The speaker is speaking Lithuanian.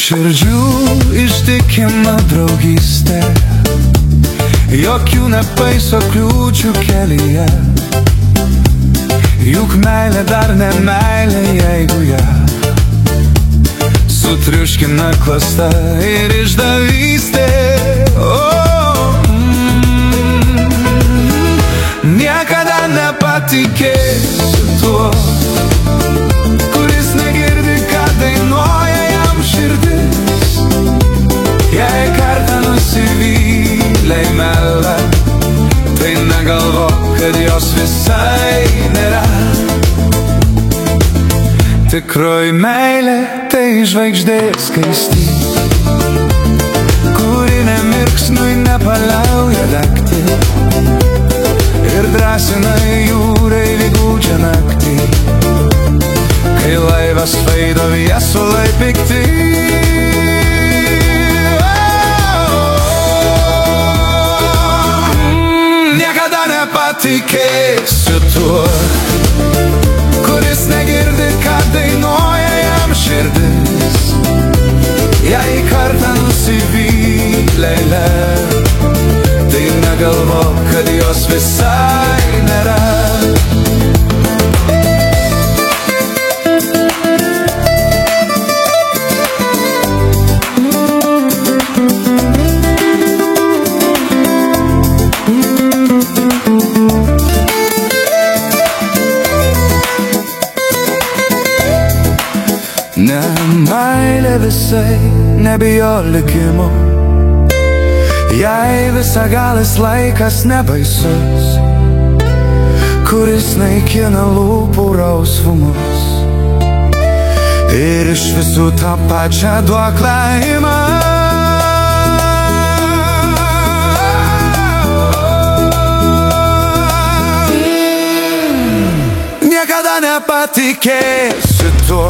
širdžių ištikima draugystė, jokių nepaiso kliūčių kelyje. Juk meilė dar ne meilė, jeigu ją sutriuškina klasta ir išdavystė. Niekada nepatikėsiu tuo, kuris negirdi, ką dainuoja jam širdis. Jei kartą nusivylei meilę, tai negalvok, kad jos visai nėra. Tikroji meilė tai žvaigždė skaisti, kuri nemirksnui nepaliauja degti ir drąsina jūrai lygūdžią naktį, kai laivas veido viesulai pikti. Niekada nepatikėsiu tuo, kuris negirdi, ką dainuoja jam širdis. Jei kartą nusivylei, tai negalvok, kad jos visai nėra. Ne meilė visai nebijo likimo, jei visagalis laikas nebaisus, kuris naikina lūpų rausvumus ir iš visų tą pačią duoklę ima. Niekada nepatikėsiu tuo,